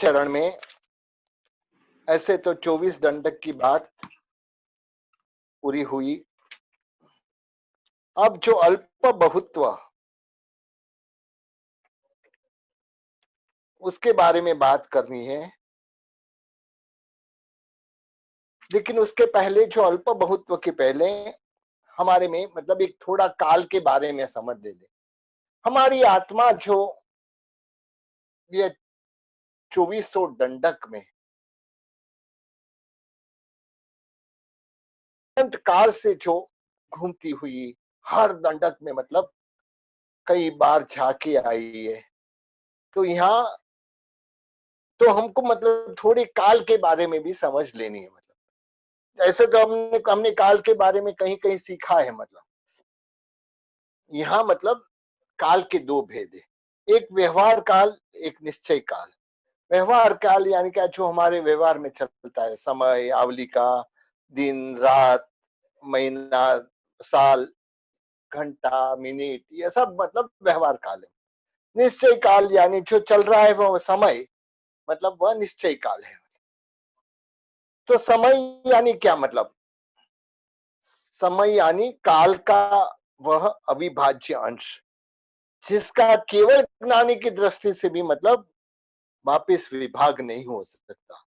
चरण में ऐसे तो 24 दंडक की बात पूरी हुई। अब जो अल्प बहुत्व उसके बारे में बात करनी है, लेकिन उसके पहले जो अल्प बहुत्व के पहले हमारे में मतलब एक थोड़ा काल के बारे में समझ ले। हमारी आत्मा जो ये 2400 दंडक में अनंत काल से जो घूमती हुई हर दंडक में मतलब कई बार झांकी आई है, तो यहाँ तो हमको मतलब थोड़ी काल के बारे में भी समझ लेनी है। मतलब ऐसे तो हमने काल के बारे में कहीं कहीं सीखा है। मतलब यहाँ मतलब काल के दो भेद है, एक व्यवहार काल, एक निश्चय काल। व्यवहार काल यानी क्या, जो हमारे व्यवहार में चलता है, समय, आवलिका, दिन, रात, महीना, साल, घंटा, मिनट, ये सब मतलब व्यवहार काल है। निश्चय काल यानी जो चल रहा है वो समय, मतलब वह निश्चय काल है। तो समय यानी क्या, मतलब समय यानी काल का वह अविभाज्य अंश, जिसका केवल ज्ञानी की दृष्टि से भी मतलब वापिस विभाग नहीं हो सकता,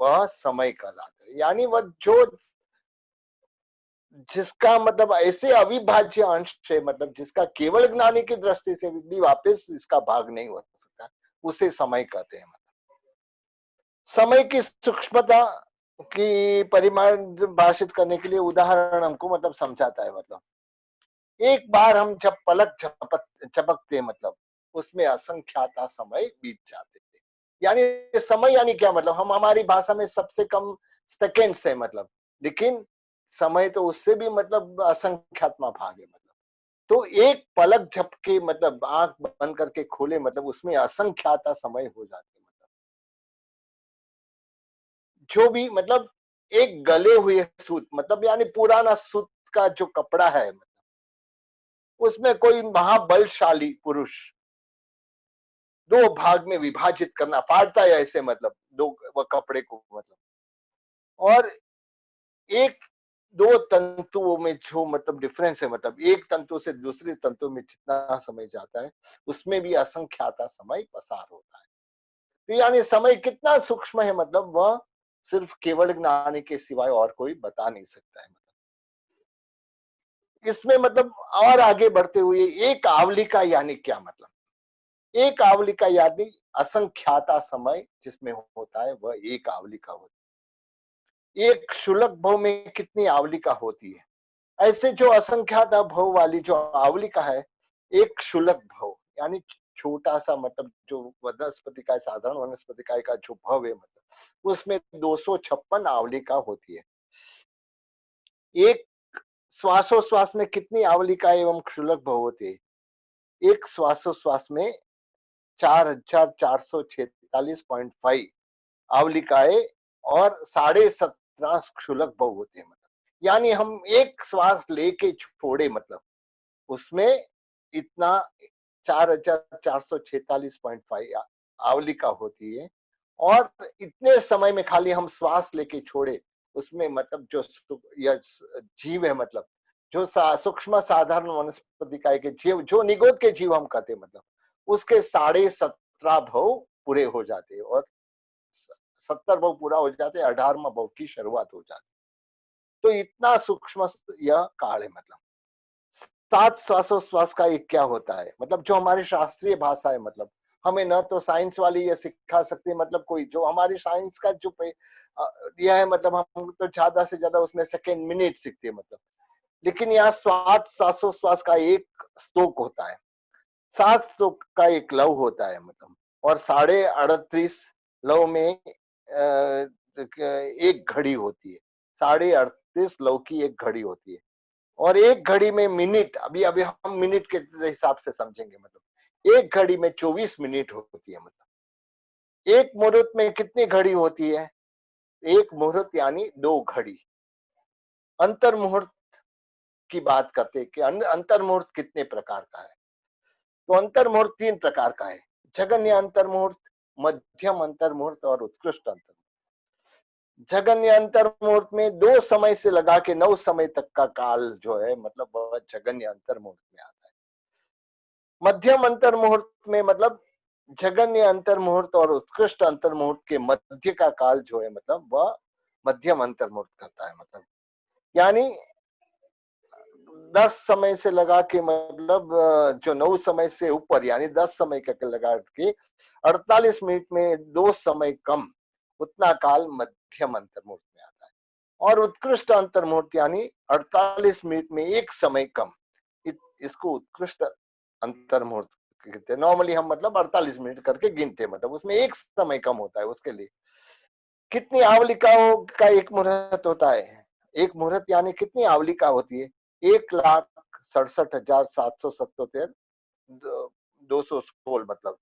वह समय कहलाता है। यानी वह जो जिसका मतलब ऐसे अविभाज्य अंश है, मतलब जिसका केवल ज्ञानी की दृष्टि से भी वापस इसका भाग नहीं हो सकता, उसे समय कहते हैं। मतलब समय की सूक्ष्मता की परिभाषित करने के लिए उदाहरण हमको मतलब समझाता है। मतलब एक बार हम जब पलक झपकते मतलब उसमें असंख्याता समय बीत जाते थे। यानी समय यानी क्या, मतलब हम हमारी भाषा में सबसे कम सेकेंड्स है मतलब, लेकिन समय तो उससे भी मतलब असंख्यात्मा भाग है। मतलब तो एक पलक झपके मतलब आंख बंद करके खोले मतलब उसमें असंख्याता समय हो जाते। मतलब जो भी मतलब एक गले हुए सूत मतलब यानी पुराना सूत का जो कपड़ा है, उसमें कोई महाबलशाली पुरुष दो भाग में विभाजित करना, फाड़ता है ऐसे मतलब दो वो कपड़े को मतलब, और एक दो तंतुओं में जो मतलब डिफरेंस है, मतलब एक तंतु से दूसरे तंतु में जितना समय जाता है उसमें भी असंख्याता समय पसार होता है। तो यानी समय कितना सूक्ष्म है, मतलब वह सिर्फ केवल ज्ञानी के सिवाय और कोई बता नहीं सकता है। इसमें मतलब और आगे बढ़ते हुए एक आवलिका यानी क्या, मतलब एक आवलिका यानी असंख्याता समय जिसमें होता है वह एक आवलिका होती है। एक शुलक भव में कितनी आवलिका होती है, ऐसे जो असंख्याता भव वाली जो आवलिका है, एक शुलक भव यानी छोटा सा मतलब जो वनस्पति का साधारण वनस्पति का जो भव है मतलब उसमें 256 आवलिका होती है। एक श्वासोश्वास में कितनी आवलिका एवं क्षुलक भव होती है, एक श्वासोश्वास में 4446.5 आवलिकाएं और 17.5 क्षुलक भव होते हैं। मतलब यानी हम एक श्वास लेके छोड़े मतलब उसमें इतना 4446.5 आवलिका होती है, और इतने समय में खाली हम श्वास लेके छोड़े उसमें मतलब जो यह जीव है, मतलब जो सूक्ष्म साधारण वनस्पति काय के जीव जो निगोद के जीव हम कहते हैं, मतलब उसके 17.5 भव पूरे हो जाते हैं, और 70 भव पूरा हो जाते, 18वां भव की शुरुआत हो जाती। तो इतना सूक्ष्म यह काल है। मतलब सात श्वासोश्वास का एक क्या होता है, मतलब जो हमारी शास्त्रीय भाषा है, मतलब हमें न तो साइंस वाली ये सिखा सकते, मतलब कोई जो हमारी साइंस का जो यह है, मतलब हम तो ज्यादा से ज्यादा उसमें सेकेंड मिनट सीखते हैं। मतलब लेकिन यहाँ सात श्वासोश्वास का एक स्तोक होता है, 7 स्तोक का एक लव होता है, मतलब और 38.5 लव में एक घड़ी होती है, 38.5 लव की एक घड़ी होती है, और एक घड़ी में मिनट, अभी अभी हम मिनट के हिसाब से समझेंगे। मतलब एक घड़ी में 24 मिनट होती है। मतलब एक मुहूर्त में कितनी घड़ी होती है, एक मुहूर्त यानी 2 घड़ी। अंतर मुहूर्त की बात करते हैं कि अंतर मुहूर्त कितने प्रकार का है, तो अंतर मुहूर्त 3 प्रकार का है। जगन्य अंतर मुहूर्त, मध्यम अंतर मुहूर्त और उत्कृष्ट अंतर। जघन्य अंतर मुहूर्त में 2 समय से लगा के 9 समय तक का काल जो है मतलब वह जघन्य अंतर मुहूर्त में आता है। मध्यम अंतर मुहूर्त में मतलब जघन्य अंतर मुहूर्त और उत्कृष्ट अंतर मुहूर्त के मध्य का काल जो है मतलब वह मध्यम अंतर मुहूर्त करता है। मतलब यानी 10 समय से लगा के मतलब जो 9 समय से ऊपर यानी 10 समय का लगा के 48 मिनट में 2 समय कम, उतना काल मध्यम अंतर मुहूर्त में आता है। और उत्कृष्ट अंतर मुहूर्त यानी 48 मिनट में 1 समय कम, इसको उत्कृष्ट अंतर मुहूर्त कहते हैं। नॉर्मली हम मतलब 48 मिनट करके गिनते हैं, मतलब उसमें 1 समय कम होता है उसके लिए। कितनी आवलिकाओं का एक मुहूर्त होता है? एक मुहूर्त यानी कितनी आवलिका होती है? 1,67,777 216 मतलब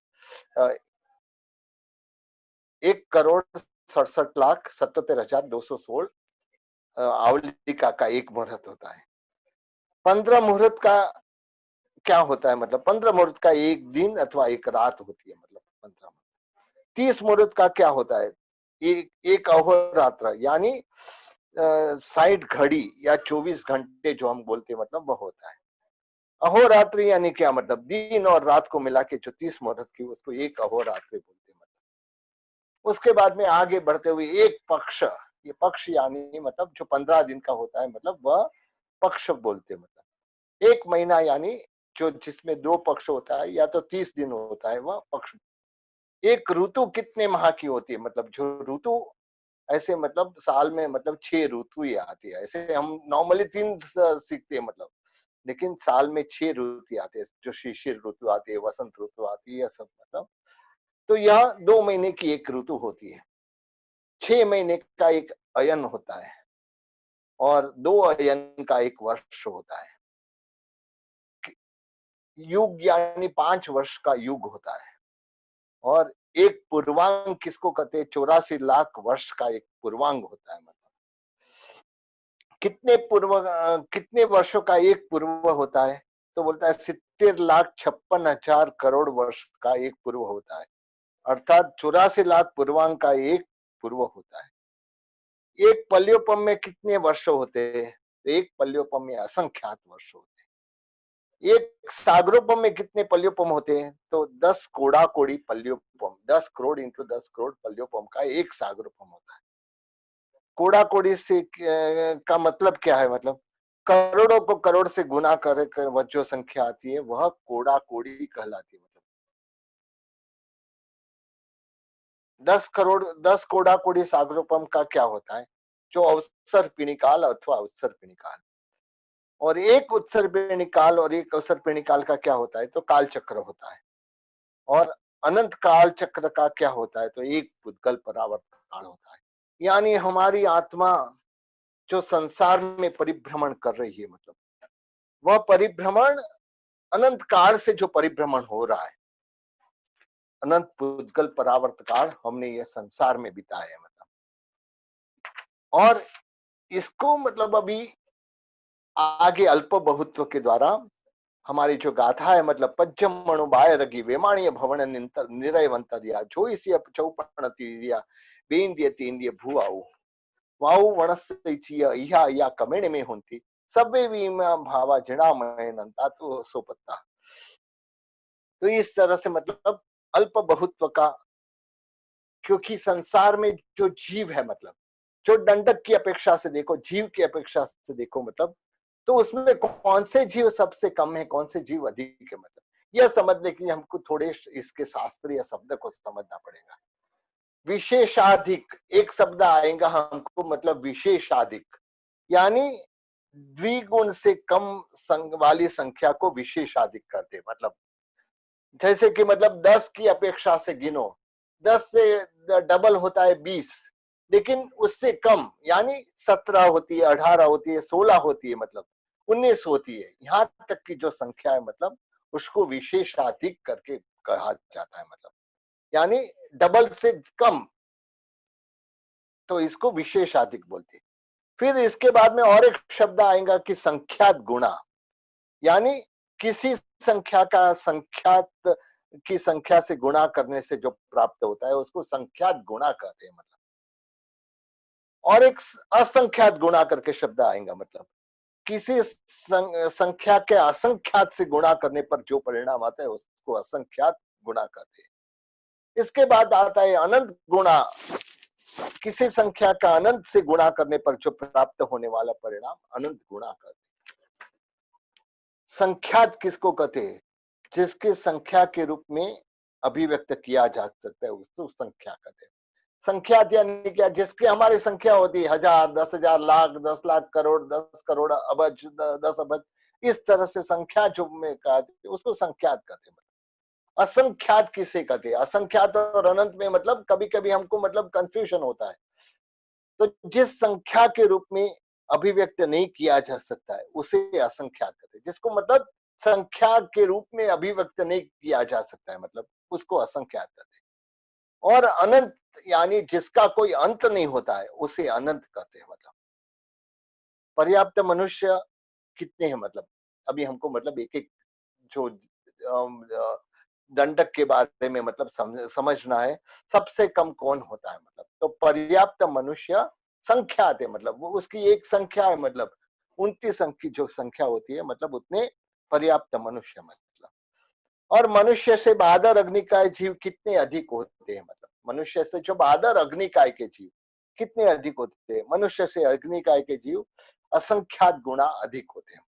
1,67,77,216 आवलिका का एक मुहूर्त होता है। 15 मुहूर्त का क्या होता है? मतलब 15 मुहूर्त का एक दिन अथवा एक रात होती है। मतलब 15 30 मुहूर्त का क्या होता है? एक अहोरात्र यानी 60 घड़ी या 24 घंटे जो हम बोलते हैं मतलब वह होता है। अहोरात्र यानी क्या? मतलब दिन और रात को मिला के जो 30 मुहूर्त की उसको एक अहोरात्र बोलते हैं। मतलब उसके बाद में आगे बढ़ते हुए एक पक्ष, ये पक्ष यानी मतलब जो 15 दिन का होता है मतलब वह पक्ष बोलते हैं। मतलब एक महीना यानी जो जिसमें 2 पक्ष होता है या तो 30 दिन होता है वह पक्ष। एक ऋतु कितने माह की होती है? मतलब जो ऋतु ऐसे मतलब साल में मतलब 6 ऋतु ही आती है। ऐसे हम नॉर्मली 3 सीखते हैं मतलब, लेकिन साल में 6 ऋतु आते हैं। जो शिशिर ऋतु आती है, वसंत ऋतु आती है, सब मतलब। तो यह 2 महीने की एक ऋतु होती है। 6 महीने का एक अयन होता है और 2 अयन का एक वर्ष होता है। युग यानी 5 वर्ष का युग होता है। और एक पूर्वांग किसको कहते हैं? 84 लाख वर्ष का एक पूर्वांग होता है। मतलब कितने वर्षों का एक पूर्व होता है? तो बोलता है 70,56,000 करोड़ वर्ष का एक पूर्व होता है। अर्थात 84 लाख पूर्वांग का एक पूर्व होता है। एक पल्योपम में कितने वर्ष होते हैं? तो एक पल्योपम में असंख्यात वर्ष होते हैं। एक सागरोपम में कितने पल्योपम होते हैं? तो 10 कोड़ा कोड़ी पल्योपम, 10 करोड़ इंटू 10 करोड़ पल्योपम का एक सागरोपम होता है। कोड़ा कोड़ी से का मतलब क्या है? मतलब करोड़ों को करोड़ से गुना कर वह जो संख्या आती है वह कोड़ा कोड़ी कहलाती है। मतलब 10 कोड़ा कोड़ी सागरोपम का क्या होता है? जो अवसर पिणिकाल अथवा उत्सर पिणिकाल। और एक उत्सर पिणिकाल और एक अवसर पिणिकाल का क्या होता है? तो काल चक्र होता है। और अनंत काल चक्र का क्या होता है? तो एक पुद्गल परावर्त काल होता है। यानी हमारी आत्मा जो संसार में परिभ्रमण कर रही है, मतलब वह परिभ्रमण अनंत काल से जो परिभ्रमण हो रहा है, अनंत पुद्गल परावर्त काल हमने ये संसार में बिताया है। मतलब और इसको मतलब अभी आगे अल्प बहुत्व के द्वारा हमारी जो गाथा है, मतलब पज्जम मणुबाय रगी वेमाणीय भवन निरयवंतरिया जो इसी चौपण तीरिया बेंदिय तींदिय भूआऊ वाऊ वणस्यचिय इहा या कमेण में होती सबे वीमा भावा जड़ामय नंता तो सोपत्ता। तो इस तरह से मतलब अल्प बहुत्व का, क्योंकि संसार में जो जीव है, मतलब जो दंडक की अपेक्षा से देखो, जीव की अपेक्षा से देखो, मतलब तो उसमें कौन से जीव सबसे कम है, कौन से जीव अधिक है, मतलब यह समझने के लिए हमको थोड़े इसके शास्त्रीय शब्द को समझना पड़ेगा। विशेषाधिक एक शब्द आएगा हमको, मतलब विशेषाधिक यानी द्विगुण से कम वाली संख्या को विशेषाधिक करते। मतलब जैसे कि मतलब 10 की अपेक्षा से गिनो, 10 से डबल होता है 20, लेकिन उससे कम यानी 17 होती है, 18 होती है, 16 होती है, मतलब 19 होती है, यहाँ तक की जो संख्या है मतलब उसको विशेषाधिक करके कहा जाता है। मतलब यानी डबल से कम, तो इसको विशेषाधिक बोलते हैं। फिर इसके बाद में और एक शब्द आएगा कि संख्यात गुणा, यानी किसी संख्या का संख्यात की संख्या से गुणा करने से जो प्राप्त होता है उसको संख्यात गुणा कहते हैं मतलब। और एक असंख्यात गुणा करके शब्द आएगा मतलब किसी संख्या के असंख्यात से गुणा करने पर जो परिणाम आता है उसको असंख्यात गुणा कहते हैं। इसके बाद आता है अनंत गुणा, किसी संख्या का अनंत से गुणा करने पर जो प्राप्त होने वाला परिणाम अनंत गुणा कहते हैं। संख्यात किसको कहते हैं? जिसके संख्या के रूप में अभिव्यक्त किया जा सकता है उसको संख्या कहते हैं। संख्यात यानी क्या? जिसकी हमारी संख्या होती है 1000, 10,000, लाख, 10 लाख, करोड़, 10 करोड़, अबज, 10 अबज, इस तरह से संख्या जो में कहते हैं उसको संख्यात कहते हैं। असंख्यात किसे कहते हैं? असंख्यात और अनंत में मतलब कभी कभी हमको मतलब कंफ्यूजन होता है। तो जिस संख्या के रूप में अभिव्यक्त नहीं किया जा सकता है उसे असंख्यात कहते हैं। जिसको मतलब संख्या के रूप में अभिव्यक्त नहीं किया जा सकता है मतलब उसको असंख्यात कहते हैं। और अनंत यानी जिसका कोई अंत नहीं होता है उसे अनंत कहते हैं मतलब। पर्याप्त मनुष्य कितने हैं मतलब? अभी हमको मतलब एक एक जो दंडक के बारे में मतलब समझना है। सबसे कम कौन होता है मतलब? तो पर्याप्त मनुष्य संख्यात है मतलब वो उसकी एक संख्या है मतलब 29 अंक की जो संख्या होती है मतलब उतने पर्याप्त मनुष्य मतलब। और मनुष्य से बहादुर अग्निकाय जीव कितने अधिक होते हैं मतलब? मनुष्य से जो बहादुर अग्निकाय के जीव कितने अधिक होते हैं? मनुष्य से अग्निकाय के जीव असंख्यात गुणा अधिक होते हैं।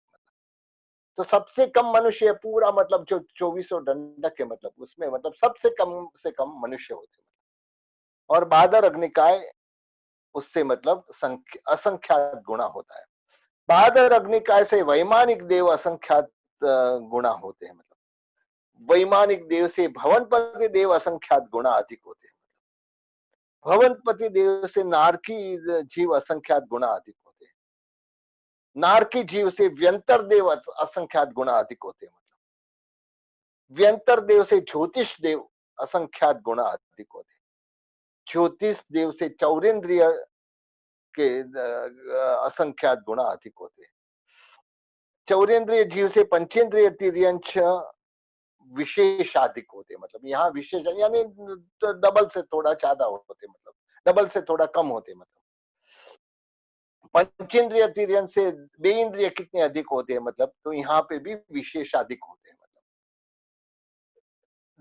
तो सबसे कम मनुष्य पूरा मतलब जो 2400 दंडक है मतलब उसमें मतलब सबसे कम से कम मनुष्य होते हैं। और बहादुर अग्निकाय उससे मतलब असंख्यात गुणा होता है। बहादुर अग्निकाय से वैमानिक देव असंख्यात गुणा होते हैं मतलब। वैमानिक देव से भवनपति देव असंख्यात गुणा अधिक होते हैं। भवनपति देव से नारकी जीव असंख्यात गुणा अधिक होते हैं। नारकी जीव से व्यंतर देव असंख्यात गुणा अधिक होते हैं मतलब। व्यंतर देव से ज्योतिष देव असंख्यात गुणा अधिक होते हैं। ज्योतिष देव से चौरेंद्रिय के असंख्यात गुणा अधिक होते हैं। चौरेंद्रिय जीव से पंचेंद्रिय तिर्यंश विशेष अधिक होते मतलब। यहाँ विशेष यानी डबल से थोड़ा ज्यादा होते मतलब, डबल से थोड़ा कम होते मतलब। पंचेंद्रिय तिर्यंश से बेइंद्रिय कितने अधिक होते हैं मतलब? तो यहाँ पे भी विशेष अधिक होते हैं मतलब।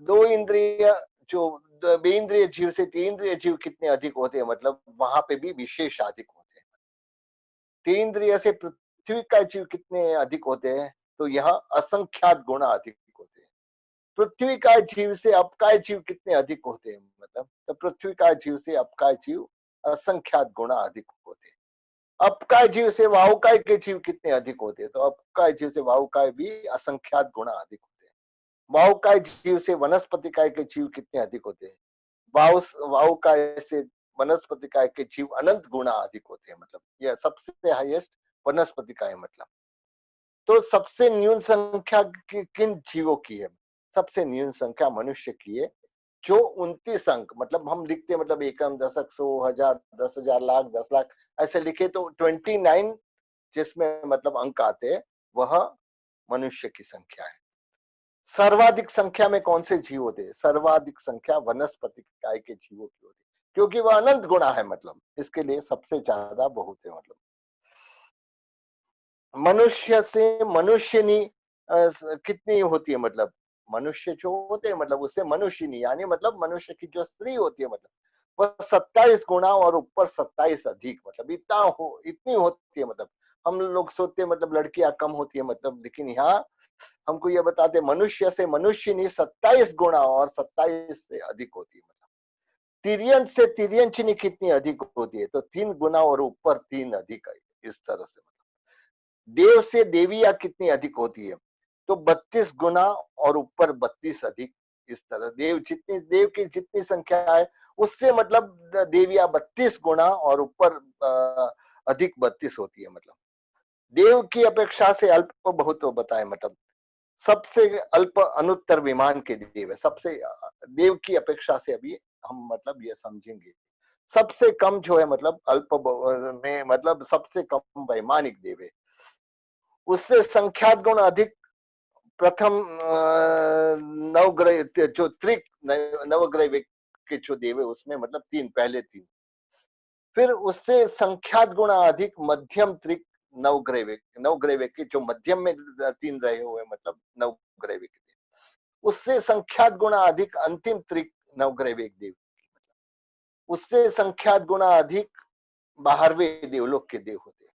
दो इंद्रिय जो बेइंद्रिय जीव से तीन्द्रिय जीव कितने अधिक होते हैं मतलब? वहां पे भी विशेष अधिक होते हैं। तीन्द्रिय से पृथ्वी का जीव कितने अधिक होते हैं? तो यहाँ असंख्यात गुणा अधिक होते हैं। पृथ्वी का जीव से अपकाय जीव कितने अधिक होते हैं मतलब? तो पृथ्वी का जीव से अपकाय जीव असंख्यात गुणा अधिक होते हैं। अपकाय जीव से वाहुकाय के जीव कितने अधिक होते हैं? तो अपकाय जीव से वाहुकाय भी असंख्यात गुणा अधिक होते हैं। वाहुकाय जीव से वनस्पतिकाय के जीव कितने अधिक होते हैं? वाहुकाय से वनस्पतिकाय के जीव अनंत गुणा अधिक होते हैं मतलब। यह सबसे हाईएस्ट वनस्पतिकाय मतलब। तो सबसे न्यून संख्या किन जीवों की है? सबसे न्यून संख्या मनुष्य की है जो 29 अंक मतलब हम लिखते हैं मतलब एकम, दशक, 100, 1000, 10,000, लाख, 10 लाख ऐसे लिखे तो 29 जिसमें मतलब अंक आते हैं वह मनुष्य की संख्या है। सर्वाधिक संख्या में कौन से जीव होते हैं? सर्वाधिक संख्या वनस्पति काय के जीवों की होती है क्योंकि वह अनंत गुणा है मतलब। इसके लिए सबसे ज्यादा बहुत है मतलब। मनुष्य से मनुष्यनी कितनी होती है मतलब? मनुष्य जो होते हैं मतलब उससे मनुष्यनी यानी मतलब मनुष्य की जो स्त्री होती है मतलब वह 27 गुणा और ऊपर 27 अधिक मतलब इतनी होती है मतलब। हम लोग सोचते हैं मतलब लड़कियां कम होती है मतलब, लेकिन यहाँ हमको ये बताते मनुष्य से मनुष्यनी 27 गुणा और 27 से अधिक होती है मतलब। तिर्यंश से तिर्यंशिनी कितनी अधिक होती है? तो 3 गुना और ऊपर 3 अधिक है। इस तरह से देव से देविया कितनी अधिक होती है? तो 32 गुना और ऊपर 32 अधिक। इस तरह देव की जितनी संख्या है उससे मतलब देविया 32 गुना और ऊपर अधिक 32 होती है मतलब। देव की अपेक्षा से अल्प बहुत बताए मतलब। सबसे अल्प अनुत्तर विमान के देव है। सबसे देव की अपेक्षा से अभी हम मतलब ये समझेंगे। सबसे कम जो है मतलब अल्प में मतलब सबसे कम वैमानिक देव है। उससे संख्यात गुण अधिक प्रथम नवग्रह जो त्रिक नवग्रह के जो देव है उसमें मतलब तीन, पहले तीन, फिर उससे संख्यात गुणा अधिक मध्यम त्रिक नवग्रह, नवग्रह के जो मध्यम में तीन रहे हुए मतलब नवग्रह के, उससे संख्यात गुणा अधिक अंतिम त्रिक नवग्रह देव, उससे संख्यात गुणा अधिक 12वें देवलोक के देव होते,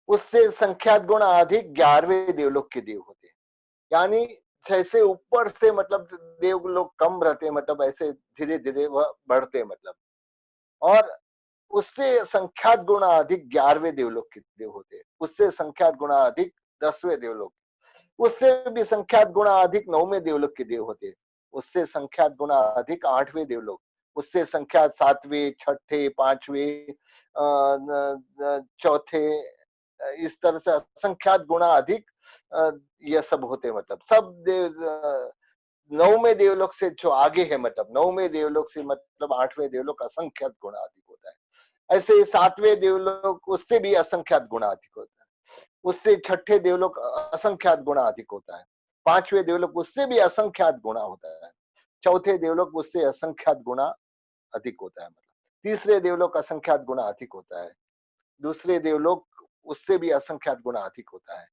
उससे संख्यात गुणा अधिक 11वें देवलोक के देव होते। यानी जैसे ऊपर से मतलब देवलोक कम रहते मतलब ऐसे धीरे धीरे वह बढ़ते मतलब, और उससे संख्यात गुणा अधिक 11वें देवलोक के देव होते, उससे संख्यात गुणा अधिक 10वें देवलोक, उससे भी संख्यात गुणा अधिक 9वें देवलोक के देव होते, उससे संख्यात गुणा अधिक 8वें देवलोक, उससे संख्यात 7वें, 6ठे, 5वें, चौथे, इस तरह से असंख्यात गुणा अधिक ये सब होते मतलब सब देव। नौवें देवलोक से जो आगे है मतलब नौवें देवलोक से मतलब 8वें देवलोक असंख्यात गुणा अधिक होता है। ऐसे 7वें देवलोक उससे भी असंख्यात गुणा अधिक होता है, उससे 6ठे देवलोक असंख्यात गुणा अधिक होता है, 5वें देवलोक उससे भी असंख्यात गुणा होता है, चौथे देवलोक उससे असंख्यात गुणा अधिक होता है मतलब, तीसरे देवलोक असंख्यात गुणा अधिक होता है, दूसरे देवलोक उससे भी असंख्यात गुणा अधिक होता है,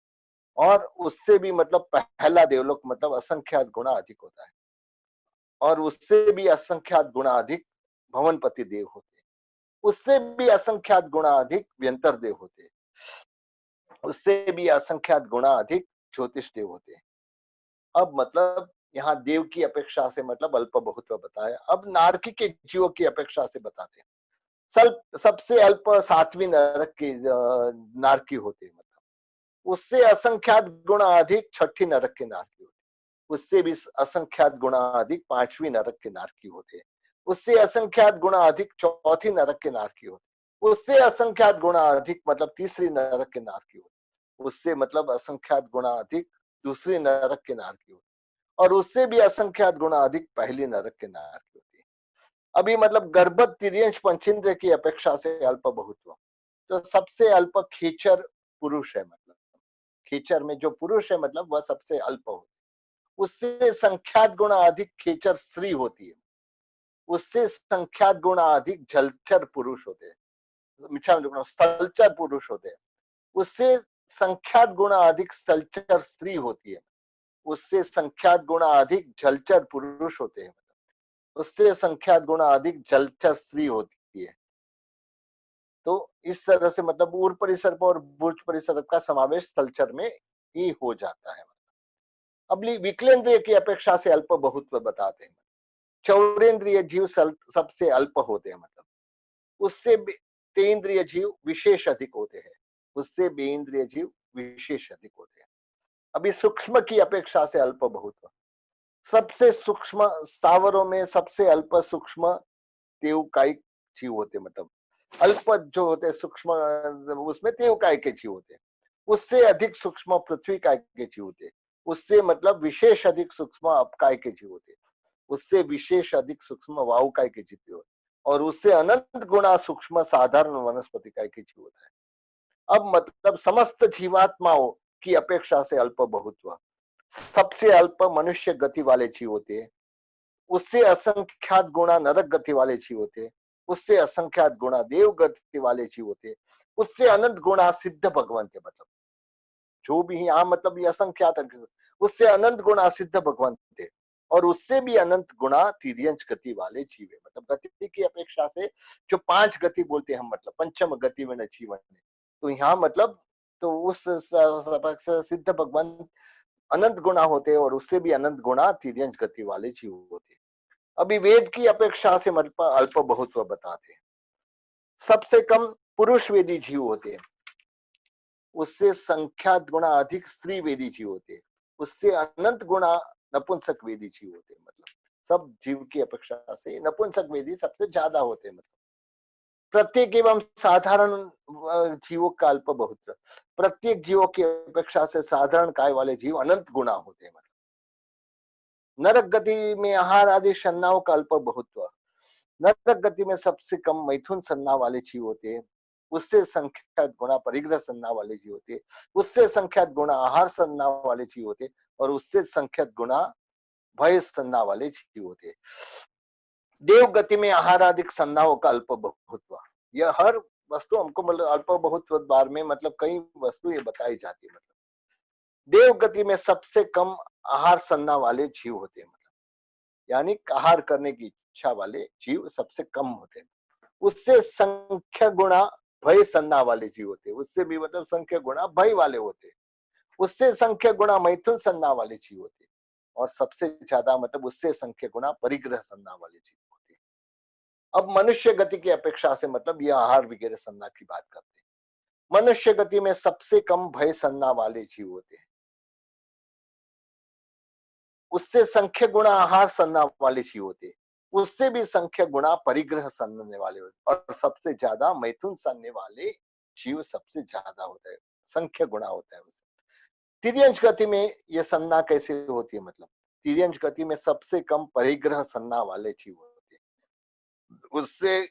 और उससे भी मतलब पहला देवलोक मतलब असंख्यात गुणा अधिक होता है, और उससे भी असंख्यात गुणा अधिक भवनपति देव होते, उससे भी असंख्यात गुणा अधिक व्यंतर देव होते, उससे भी असंख्यात गुणा अधिक ज्योतिष देव होते। अब मतलब यहाँ देव की अपेक्षा से मतलब अल्प बहुत्व बताया। अब नारकी के जीवों की अपेक्षा से बताते हैं। सबसे अल्प 7वीं नरक की नारकी होते हैं मतलब, उससे असंख्यात गुणा अधिक 6ठी नरक के नारकी होते, उससे भी असंख्यात गुणा अधिक 5वीं नरक के नारकी होते, उससे असंख्यात गुणा अधिक 4थी नरक के नारकी होते, उससे असंख्यात गुणा अधिक मतलब 3री नरक के नारकी होते, उससे मतलब असंख्यात गुणा अधिक 2री नरक के नारकी होते, और उससे भी असंख्यात गुणा अधिक पहली नरक के नारकी होती है। अभी मतलब गर्भत तिर्यंश पंचेंद्र की अपेक्षा से अल्प बहुत्व, तो सबसे अल्प खेचर पुरुष है मतलब, खेचर में जो पुरुष है मतलब वह सबसे अल्प होती है, उससे संख्यात गुणा अधिक खेचर स्त्री होती है, उससे संख्यात गुणा अधिक जलचर पुरुष होते हैं, स्थलचर पुरुष होते हैं, उससे संख्यात गुणा अधिक स्थलचर स्त्री होती है, उससे संख्यात गुणा अधिक जलचर पुरुष होते हैं, उससे संख्यात गुणा अधिक जलचर स्त्री होती है। तो इस तरह से मतलब ऊर परिसर्प और बुर्ज परिसर्प का समावेश स्थलचर में ही हो जाता है। अब विकलेंद्रिय की अपेक्षा से अल्प बहुत्व बताते हैं। चौरेंद्रिय जीव सबसे अल्प होते हैं मतलब, उससे तेंद्रिय जीव विशेष अधिक होते हैं, उससे बेइंद्रिय जीव विशेष अधिक होते हैं। अभी सूक्ष्म की अपेक्षा से अल्प बहुत्व, सबसे सूक्ष्म स्थावरों में सबसे अल्प सूक्ष्म तेवकायिक जीव होते मतलब, अल्प जो होते सूक्ष्म उसमें तेवकाय के जीव होते, उससे अधिक सूक्ष्म पृथ्वी काय के जीव होते, उससे मतलब विशेष अधिक सूक्ष्म अपकाय के जीव होते, उससे विशेष अधिक सूक्ष्म वायुकाय के जीव होते, और उससे अनंत गुणा सूक्ष्म साधारण वनस्पति काय के जीव होता है। अब मतलब समस्त जीवात्माओं की अपेक्षा से अल्प बहुत्व, सबसे अल्प मनुष्य गति वाले जीव होते हैं, उससे असंख्यात गुणा नरक गति वाले जीव होते, उससे असंख्यात गुणा देव गति वाले जीव होते, उससे अनंत गुणा सिद्ध भगवान थे मतलब, जो भी यहाँ मतलब ये असंख्यात, उससे अनंत गुणा सिद्ध भगवान थे, और उससे भी अनंत गुणा तिर्यंश गति वाले जीव है मतलब, गति की अपेक्षा से जो 5 गति बोलते हैं हम मतलब पंचम गति में न जीवन है, तो यहाँ मतलब तो उस सिद्ध भगवान अनंत गुणा होते और उससे भी अनंत गुणा तिर्यंश गति वाले जीव होते। अभी वेद की अपेक्षा से मतलब अल्प बहुत्व बताते हैं। सबसे कम पुरुष वेदी जीव होते हैं, उससे संख्यात गुणा अधिक स्त्री वेदी जीव होते हैं, उससे अनंत गुणा नपुंसक वेदी जीव होते हैं मतलब, सब जीव की अपेक्षा से नपुंसक वेदी सबसे ज्यादा होते हैं मतलब। प्रत्येक एवं साधारण जीवों का अल्प बहुत्व, प्रत्येक जीवों की अपेक्षा से साधारण काय वाले जीव अनंत गुणा होते हैं मतलब। नरक गति में आहार आदि संज्ञाओं का अल्प बहुत्व, नरक गति में सबसे कम मैथुन संज्ञा वाले जीव होते हैं, उससे संख्यात गुणा परिग्रह संज्ञा वाले जीव होते हैं, उससे संख्यात गुणा आहार संज्ञा वाले जीव होते हैं, और उससे संख्यक गुणा भय सन्ना वाले जीव होते हैं। देव गति में आहारादिक संज्ञाओं का अल्प बहुत्व, यह हर वस्तु हमको मतलब अल्प बहुत्व बार में मतलब कई वस्तु ये बताई जाती है। मतलब देव गति में सबसे कम आहार संज्ञा वाले जीव होते हैं, मतलब यानी आहार करने की इच्छा वाले जीव सबसे कम होते हैं। उससे संख्या गुणा भय संज्ञा वाले जीव होते हैं, उससे भी मतलब संख्या गुणा भय वाले होते हैं। उससे संख्या गुणा मैथुन संज्ञा वाले जीव होते हैं। और सबसे ज्यादा मतलब उससे संख्या गुणा परिग्रह संज्ञा वाले जीव होते हैं। अब मनुष्य गति की अपेक्षा से मतलब यह आहार वगैरह संज्ञा की बात करते हैं। मनुष्य गति में सबसे कम भय संज्ञा वाले जीव होते हैं। उससे संख्या गुणा आहार संज्ञा वाले जीव होते हैं। उससे भी संख्या गुणा परिग्रह संज्ञा वाले होते हैं। और सबसे ज्यादा मैथुन संज्ञा वाले जीव सबसे ज्यादा होता है, संख्या गुणा होता है उससे। तिर्यंश गति में यह संज्ञा कैसे होती है, मतलब तिर्यंश गति में सबसे कम परिग्रह संज्ञा वाले जीव होते हैं। उससे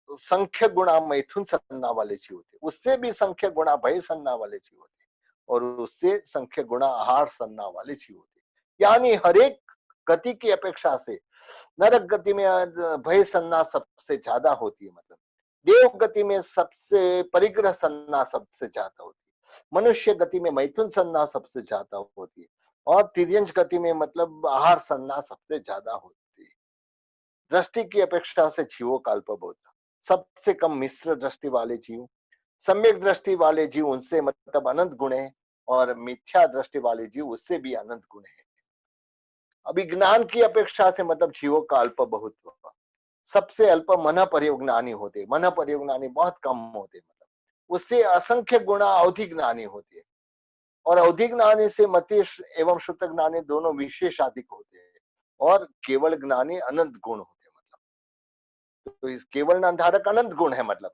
संख्या गुणा मैथुन संज्ञा वाले जीव होते हैं। उससे भी संख्या गुणा भय संज्ञा वाले जीव होते हैं। और उससे संख्या गुणा आहार संज्ञा वाले जीव होते हैं। यानी हरेक गति की अपेक्षा से नरक गति में भय संज्ञा सबसे ज्यादा होती है, मतलब देव गति में सबसे परिग्रह संज्ञा सबसे ज्यादा होती है। मनुष्य गति में मैथुन संज्ञा सबसे ज्यादा होती है। और तिर्यंश गति में मतलब आहार संज्ञा सबसे ज्यादा होती है। दृष्टि की अपेक्षा से जीवों का अल्प बहुत, सबसे कम मिश्र दृष्टि वाले जीव, सम्यक दृष्टि वाले जीव उनसे मतलब अनंत गुण है। और मिथ्या दृष्टि वाले जीव उससे भी अनंत गुण है। अभी ज्ञान की अपेक्षा से मतलब जीवों का अल्प बहुत, सबसे अल्प मन परिज्ञानी होते, मन परिज्ञानी बहुत कम होते, मतलब उससे असंख्य गुणा अवधि ज्ञानी होते हैं। और अवधि ज्ञानी से मति एवं श्रुत ज्ञानी दोनों विशेषाधिक होते हैं। और केवल ज्ञानी अनंत गुण होते हैं, मतलब तो इस केवल नामधारक अनंत गुण है। मतलब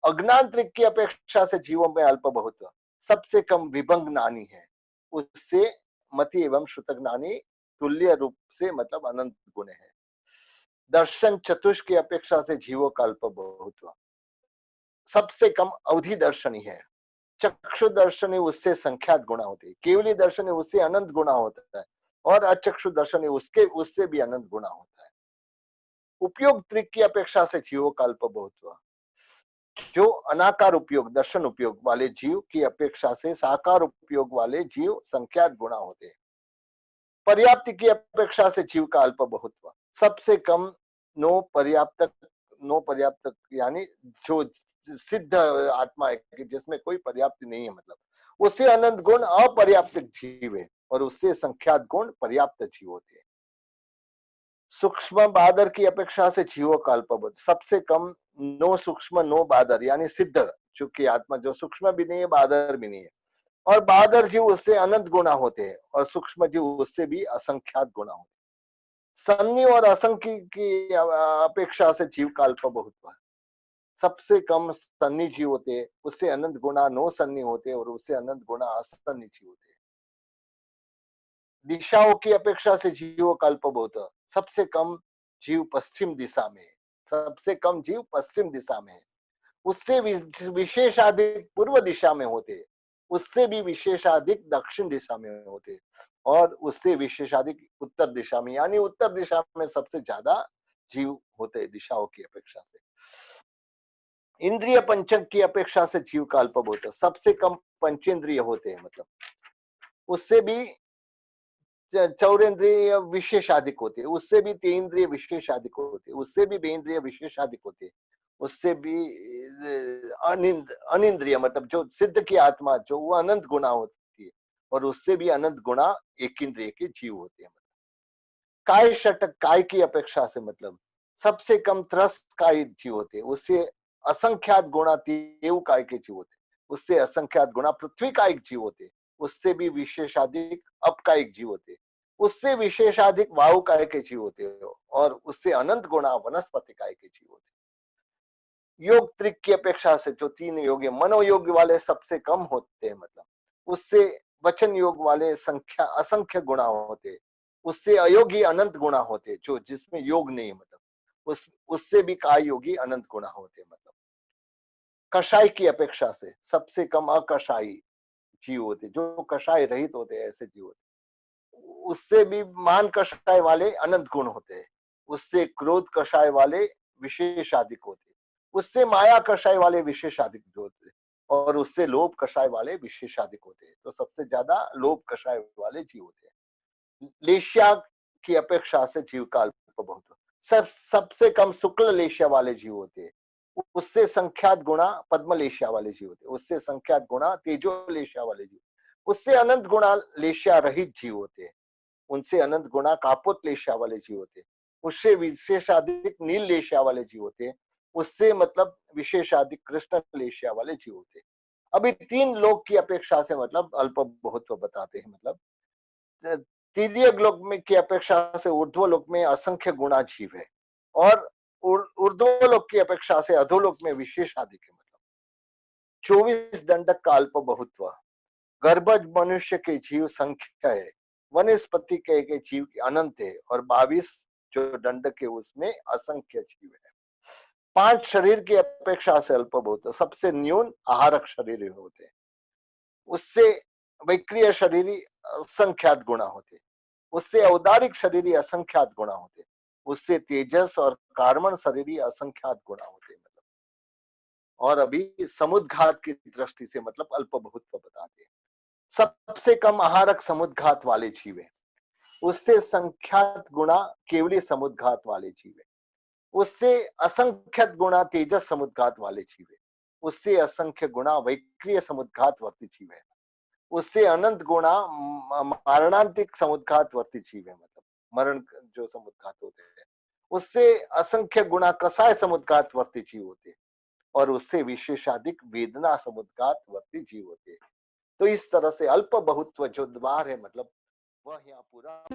अज्ञान त्रिक की अपेक्षा से जीवों में अल्प बहुत, सबसे कम विभंग ज्ञानी है। उससे मति एवं श्रुत ज्ञानी तुल्य रूप से मतलब अनंत गुण है। दर्शन चतुष की अपेक्षा से जीवों का अल्प बहुत, सबसे कम अवधि दर्शनी है। चक्षु दर्शनी उससे संख्यात गुणा होती है। केवली दर्शनी उससे अनंत गुणा होता है। और अचक्षु दर्शनी उससे भी अनंत गुणा होता है। उपयोग त्रिक की अपेक्षा से जीवों का अल्प बहुत हुआ। जो अनाकार उपयोग दर्शन उपयोग वाले जीव की अपेक्षा से साकार उपयोग वाले जीव संख्यात गुणा होते हैं। पर्याप्ति की अपेक्षा से जीव का अल्प बहुत हुआ। सबसे कम नो पर्याप्तक यानी जो सिद्ध आत्मा है कि जिसमें कोई पर्याप्ति नहीं है, मतलब उससे अनंत गुण अपर्याप्त जीव है। और उससे संख्यात गुण पर्याप्त जीव होते हैं। सूक्ष्म बादर की अपेक्षा से जीवों का अल्पबोध, सबसे कम नो सूक्ष्म नो बादर यानी सिद्ध चूंकि आत्मा जो सूक्ष्म भी नहीं है बादर भी नहीं है। और बादर जीव उससे अनंत गुणा होते हैं। और सूक्ष्म जीव उससे भी असंख्यात गुणा होते हैं। सन्नी और असंख्य की अपेक्षा से जीव का अल्प बहुत, सबसे कम सन्नी जीव होते हैं। उससे अनंत गुणा नो सन्नी होते हैं। और उससे अनंत गुणा असन्नी जीव होते हैं। दिशाओं की अपेक्षा से जीवों का अल्प बहुत, सबसे कम जीव पश्चिम दिशा में, सबसे कम जीव पश्चिम दिशा में है। उससे विशेषाधिक पूर्व दिशा में होते, उससे भी विशेषाधिक दक्षिण दिशा में होते। और उससे विशेषाधिक उत्तर दिशा में, यानी उत्तर दिशा में सबसे ज्यादा जीव होते दिशाओं की अपेक्षा से। इंद्रिय पंचक की अपेक्षा से जीव का अल्प बहुत, सबसे कम पंचेंद्रिय होते हैं, मतलब उससे भी चौरेंद्रिय विशेषाधिक होते हैं। उससे भी तेन्द्रिय विशेषाधिक होते हैं। उससे भी बेन्द्रिय विशेषाधिक होते हैं। उससे भी अनिंद्रिय मतलब जो सिद्ध की आत्मा जो वो अनंत गुणा होती है। और उससे भी अनंत गुणा एक इंद्रिय के जीव होते हैं। काय षटक काय की अपेक्षा से मतलब सबसे कम त्रस काय जीव होते हैं। उससे असंख्यात गुणा देव काय के जीव होते हैं। उससे असंख्यात गुणा पृथ्वी कायिक जीव होते हैं। उससे भी विशेषाधिक अपकायिक जीव होते हैं। उससे विशेषाधिक वायु काय के जीव होते हैं। और उससे अनंत गुणा वनस्पति काय के जीव होते हैं। योग त्रिक की अपेक्षा से जो तीन योग है, मनोयोग वाले सबसे कम होते हैं, मतलब उससे वचन योग वाले संख्या असंख्य गुणा होते हैं। उससे अयोगी अनंत गुणा होते जो जिसमें योग नहीं है, मतलब उससे भी काय योगी अनंत गुणा होते, मतलब कषाय की अपेक्षा से सबसे कम अकषाई जीव होते, जो कषाय रहित होते ऐसे जीव होते। उससे भी मान कषाय वाले अनंत गुण होते हैं, उससे क्रोध कषाय वाले विशेषाधिक होते हैं, उससे माया कषाय वाले विशेषाधिक होते हैं, और उससे लोभ कषाय वाले विशेषाधिक होते हैं। तो सबसे ज्यादा लोभ कषाय वाले जीव होते हैं। लेशिया की अपेक्षा से जीव का अल्प बहुत सबसे कम शुक्ल लेशिया वाले जीव होते हैं, उससे संख्यात गुणा पद्म लेशिया वाले जीव होते हैं, उससे संख्यात गुणा तेजो लेशिया वाले जीव, उससे अनंत गुणा लेशिया रहित जीव होते हैं, उनसे अनंत गुणा कापोत लेशिया वाले जीव होते हैं, उससे विशेषाधिक नील लेशिया वाले जीव होते हैं, उससे मतलब विशेषाधिक कृष्ण लेशिया वाले जीव होते हैं। अभी तीन लोक की अपेक्षा से मतलब अल्प बहुत बताते हैं, मतलब तृतीय लोक में की अपेक्षा से ऊर्ध्व लोक में असंख्य गुणा जीव है, और ऊर्ध्व लोक की अपेक्षा से अधोलोक में विशेषाधिक है। मतलब 24 दंडक का अल्प बहुत्व, गर्भज मनुष्य के जीव संख्या है, वनस्पति के जीव की अनंत है, और 22 जो दंडक है उसमें असंख्य जीव है। 5 शरीर की अपेक्षा से अल्प बहुत, सबसे न्यून आहारक शरीर होते हैं, उससे वैक्रिय शरीरी असंख्यात गुणा होते, उससे औदारिक शरीरी असंख्यात गुणा होते, उससे तेजस और कार्बन शरीरी असंख्यात गुणा होते। मतलब और अभी समुद्घात की दृष्टि से मतलब अल्प बहुत्व बताते हैं। सबसे कम आहारक समुद्घात वाले जीव है, उससे संख्यात गुणा केवली समुद्घात वाले जीव है, उससे असंख्यत गुणा तेजस समुद्घात वाले जीव है, उससे असंख्य गुणा वैक्रिय समुद्घात वर्ती जीव है, उससे अनंत गुणा मारणांतिक समुद्घात वर्ती जीव है, मतलब मरण जो समुद्घात होते हैं, उससे असंख्य गुणा कसाय समुद्घात वर्ती जीव होते हैं, और उससे विशेषाधिक वेदना समुद्घात वर्ती जीव होते हैं। तो इस तरह से अल्प बहुत्व जो द्वार है मतलब वह यहाँ पूरा